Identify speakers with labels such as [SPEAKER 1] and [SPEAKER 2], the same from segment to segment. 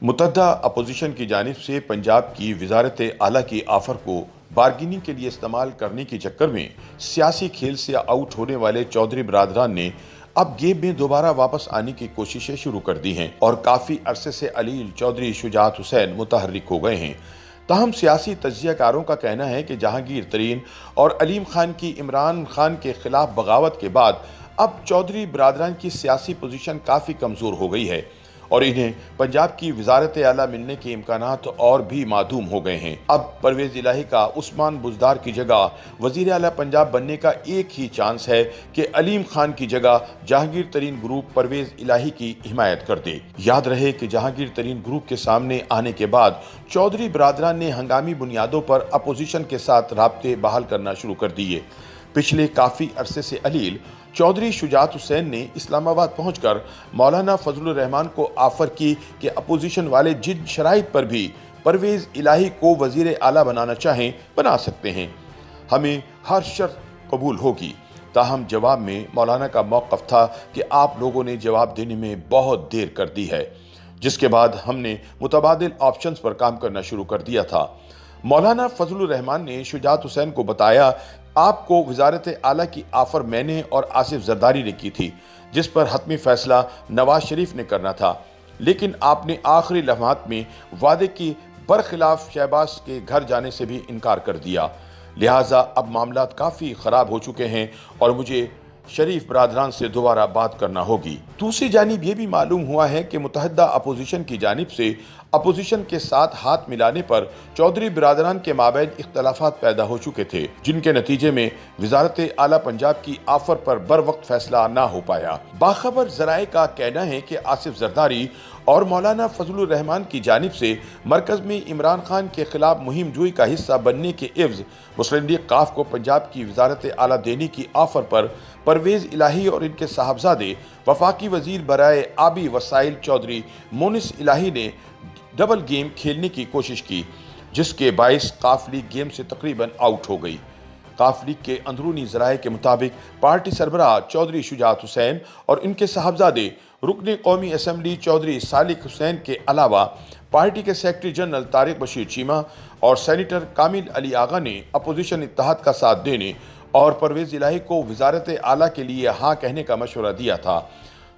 [SPEAKER 1] मुतहदा opposition की जानिब से पंजाब की वजारत आला की आफर को बार्गेनिंग के लिए इस्तेमाल करने के चक्कर में सियासी खेल से आउट होने वाले चौधरी बरादरान ने अब गेम में दोबारा वापस आने की कोशिशें शुरू कर दी हैं और काफ़ी अरसे से अलील चौधरी शुजात हुसैन मुतहर्रिक हो गए हैं। ताहम सियासी तज्जियाकारों का कहना है कि जहांगीर तरीन और अलीम खान की इमरान खान के खिलाफ बगावत के बाद अब चौधरी बरादरान की सियासी पोजीशन काफ़ी कमज़ोर हो गई है और इन्हें पंजाब की वजारत आला मिलने के इम्कानात और भी मादूम हो गए हैं। अब परवेज़ इलाही का उस्मान बुज़दार की जगह वज़ीर आला पंजाब बनने का एक ही चांस है कि अलीम खान की जगह जहांगीर तरीन ग्रुप परवेज़ इलाही की हिमायत कर दे। याद रहे कि जहांगीर तरीन ग्रुप के सामने आने के बाद चौधरी बरादरान ने हंगामी बुनियादों पर अपोजिशन के साथ राब्ते बहाल करना शुरू कर दिए। पिछले काफ़ी अरसे से अलील चौधरी शुजात हुसैन ने इस्लामाबाद पहुंचकर मौलाना फजलुर रहमान को ऑफर की कि अपोजिशन वाले जिन शराइत पर भी परवेज़ इलाही को वज़ीर आला बनाना चाहें बना सकते हैं, हमें हर शर्त कबूल होगी। ताहम जवाब में मौलाना का मौक़िफ़ था कि आप लोगों ने जवाब देने में बहुत देर कर दी है, जिसके बाद हमने मुतबादिल ऑप्शंस पर काम करना शुरू कर दिया था। मौलाना फजलुर रहमान ने शुजात हुसैन को बताया, आपको वजारत आला की आफर मैंने और आसिफ जरदारी ने की थी, जिस पर हतमी फैसला नवाज शरीफ ने करना था, लेकिन आपने आखिरी लम्हात में वादे की बरखिलाफ शहबाज के घर जाने से भी इनकार कर दिया। लिहाजा अब मामलात काफ़ी ख़राब हो चुके हैं और मुझे शरीफ बरादरान से दोबारा बात करना होगी। दूसरी जानिब ये भी मालूम हुआ है कि मुतहदा अपोजिशन की जानिब से अपोजिशन के साथ हाथ मिलाने पर चौधरी बरादरान के माबैन इख्तलाफात पैदा हो चुके थे, जिनके नतीजे में वजारत आला पंजाब की आफर पर बर वक्त फैसला ना हो पाया। बाखबर ज़राए का कहना है कि आसिफ जरदारी और मौलाना फजलुर रहमान की जानिब से मरकज़ में इमरान खान के खिलाफ मुहिम जुई का हिस्सा बनने के एवज़ मुस्लिम लीग काफ को पंजाब की वजारत आला देने की आफर पर परवेज़ इलाही और इनके साहबजादे वफाकी वज़ीर बराए आबी वसाइल चौधरी मोनिस इलाही ने डबल गेम खेलने की कोशिश की, जिसके बाइस काफ लीग गेम से तकरीबन आउट हो गई। काफ लीग के अंदरूनी ज़राए के मुताबिक पार्टी सरबराह चौधरी शुजात हुसैन और इनके साहबजादे रुकने कौमी असम्बली चौधरी सालिक हुसैन के अलावा पार्टी के सेक्रेटरी जनरल तारिक बशीर चीमा और सेनेटर कामिल अली आगा ने अपोजिशन इत्तेहाद का साथ देने और परवेज़ इलाही को वजारत आला के लिए हाँ कहने का मशवरा दिया था।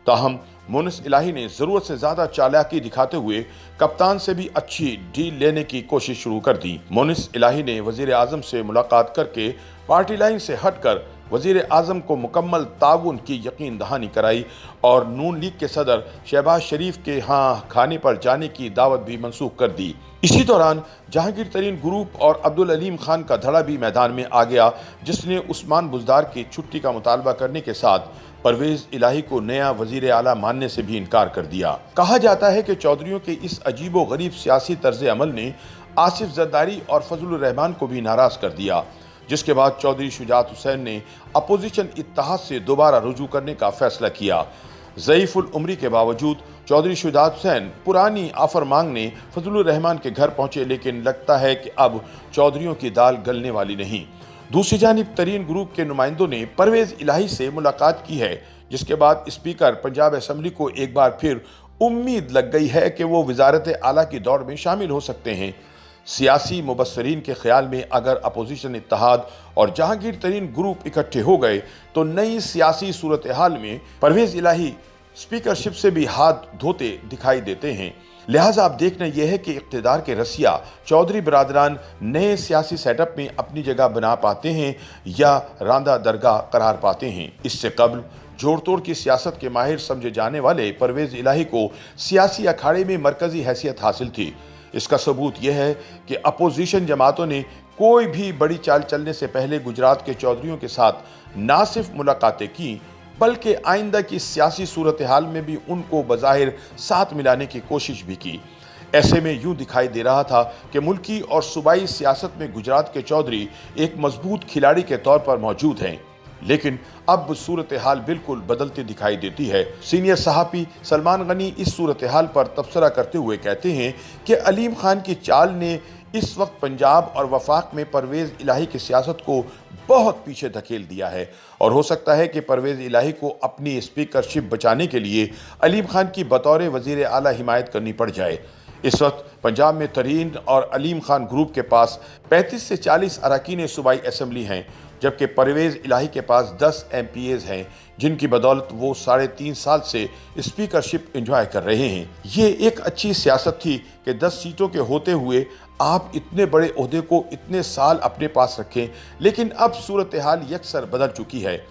[SPEAKER 1] ताहम मोनिस इलाही ने ज़रूरत से ज़्यादा चालाकी दिखाते हुए कप्तान से भी अच्छी डील लेने की कोशिश शुरू कर दी। मोनिस इलाही ने वज़ीर आज़म से मुलाकात करके पार्टी लाइन से हटकर वज़ीर आज़म को मुकम्मल ताउन की यकीन दहानी कराई और नून लीग के सदर शहबाज शरीफ के हाँ खाने पर जाने की दावत भी मनसूख कर दी। इसी दौरान जहांगीर तरीन ग्रुप और अब्दुल अलीम खान का धड़ा भी मैदान में आ गया, जिसने उस्मान बुज़दार की छुट्टी का मुतालबा करने के साथ परवेज़ इलाही को नया वज़ीर आला मानने से भी इनकार कर दिया। कहा जाता है कि चौधरियों के इस अजीबो गरीब सियासी तर्ज अमल ने आसिफ जरदारी और फजलुर रहमान को भी नाराज़ कर दिया, जिसके बाद चौधरी शुजात हुसैन ने अपोजिशन इत्तेहाद से दोबारा रुजू करने का फैसला किया। ज़ईफ़ुल उम्री के बावजूद चौधरी शुजात हुसैन पुरानी आफर मांगने फजलुर रहमान के घर पहुंचे, लेकिन लगता है कि अब चौधरियों की दाल गलने वाली नहीं। दूसरी जानिब तरीन ग्रुप के नुमाइंदों ने परवेज़ इलाही से मुलाकात की है, जिसके बाद स्पीकर पंजाब असम्बली को एक बार फिर उम्मीद लग गई है कि वो वजारत आला की दौड़ में शामिल हो सकते हैं। सियासी मुबस्सरीन के ख्याल में अगर अपोजिशन इत्तेहाद और जहांगीर तरीन ग्रुप इकट्ठे हो गए तो नई सियासी सूरत हाल में परवेज़ इलाही स्पीकरशिप से भी हाथ धोते दिखाई देते हैं। लिहाजा अब देखना यह है कि इक़्तिदार के रसिया चौधरी बरादरान नए सियासी सेटअप में अपनी जगह बना पाते हैं या रांदा दरगाह करार पाते हैं। इससे कबल जोड़ तोड़ की सियासत के माहिर समझे जाने वाले परवेज़ इलाही को सियासी अखाड़े में मरकज़ी हैसियत हासिल थी। इसका सबूत यह है कि अपोजिशन जमातों ने कोई भी बड़ी चाल चलने से पहले गुजरात के चौधरियों के साथ ना सिर्फ मुलाकातें की, बल्कि आइंदा की सियासी सूरत हाल में भी उनको बज़ाहिर साथ मिलाने की कोशिश भी की। ऐसे में यूं दिखाई दे रहा था कि मुल्की और सूबाई सियासत में गुजरात के चौधरी एक मजबूत खिलाड़ी के तौर पर मौजूद हैं, लेकिन अब सूरत हाल बिल्कुल बदलती दिखाई देती है। सीनियर सहाफ़ी सलमान गनी इस सूरत हाल पर तबसरा करते हुए कहते हैं कि अलीम खान की चाल ने इस वक्त पंजाब और वफाक में परवेज़ इलाही की सियासत को बहुत पीछे धकेल दिया है और हो सकता है कि परवेज़ इलाही को अपनी स्पीकरशिप बचाने के लिए अलीम खान की बतौर वज़ीर आला हिमायत करनी पड़ जाए। इस वक्त पंजाब में तरीन और अलीम खान ग्रुप के पास 35 से 40 अरकान सूबाई असम्बली हैं, जबकि परवेज़ इलाही के पास 10 MPAs हैं, जिनकी बदौलत वो 3.5 साल से स्पीकरशिप एंजॉय कर रहे हैं। ये एक अच्छी सियासत थी कि 10 सीटों के होते हुए आप इतने बड़े ओहदे को इतने साल अपने पास रखें, लेकिन अब सूरत हाल यकसर बदल चुकी है।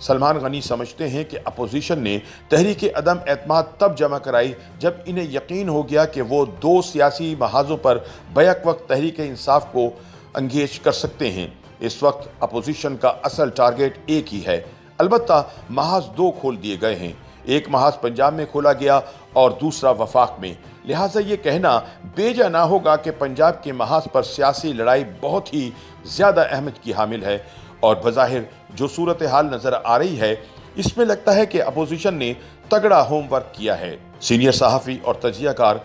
[SPEAKER 1] सलमान गनी समझते हैं कि अपोजिशन ने तहरीक अदम एतमाद तब जमा कराई जब इन्हें यकीन हो गया कि वो 2 सियासी महाजों पर बैक वक्त तहरीक इंसाफ को अंगेज कर सकते हैं। इस वक्त अपोजिशन का असल टारगेट एक ही है, अलबत्ता महाज 2 खोल दिए गए हैं। एक महाज पंजाब में खोला गया और दूसरा वफाक में। लिहाजा ये कहना बेजा ना होगा कि पंजाब के महाज पर सियासी लड़ाई बहुत ही ज़्यादा अहमियत की हामिल है, और बज़ाहिर जो सूरत हाल नज़र आ रही है, इसमें लगता है कि अपोजिशन ने तगड़ा होमवर्क किया है। सीनियर सहाफ़ी और तजियाकार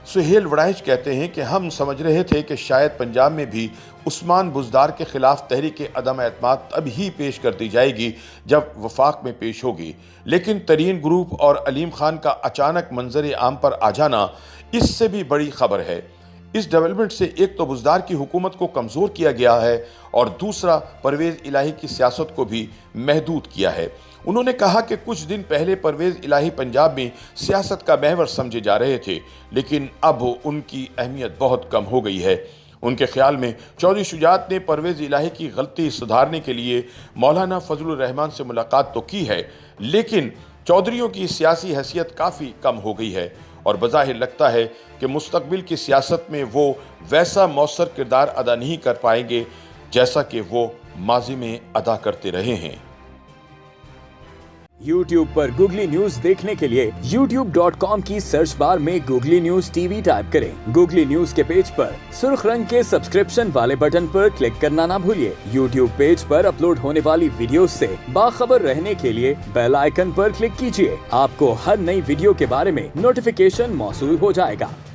[SPEAKER 1] सुहेल वड़ाइच कहते हैं कि हम समझ रहे थे कि शायद पंजाब में भी उस्मान बुज़दार के खिलाफ तहरीक अदम एतमाद तब ही पेश कर दी जाएगी जब वफाक में पेश होगी, लेकिन तरीन ग्रुप और अलीम खान का अचानक मंजर आम पर आ जाना इससे भी बड़ी खबर है। इस डेवलपमेंट से एक तो बुज़दार की हुकूमत को कमज़ोर किया गया है और दूसरा परवेज़ इलाही की सियासत को भी महदूद किया है। उन्होंने कहा कि कुछ दिन पहले परवेज़ इलाही पंजाब में सियासत का महवर समझे जा रहे थे, लेकिन अब उनकी अहमियत बहुत कम हो गई है। उनके ख्याल में चौधरी शुजात ने परवेज़ इलाही की गलती सुधारने के लिए मौलाना फजलुर रहमान से मुलाकात तो की है, लेकिन चौधरियों की सियासी हैसियत काफ़ी कम हो गई है और बज़ाहिर लगता है कि मुस्तकबिल की सियासत में वो वैसा मौसर किरदार अदा नहीं कर पाएंगे जैसा कि वो माजी में अदा करते रहे हैं।
[SPEAKER 2] YouTube पर गूगली न्यूज देखने के लिए youtube.com की सर्च बार में गूगली न्यूज TV टाइप करें। गूगली न्यूज के पेज पर सुर्ख रंग के सब्सक्रिप्शन वाले बटन पर क्लिक करना ना भूलिए। YouTube पेज पर अपलोड होने वाली वीडियोस से बाखबर रहने के लिए बेल आइकन पर क्लिक कीजिए। आपको हर नई वीडियो के बारे में नोटिफिकेशन मौसूल हो जाएगा।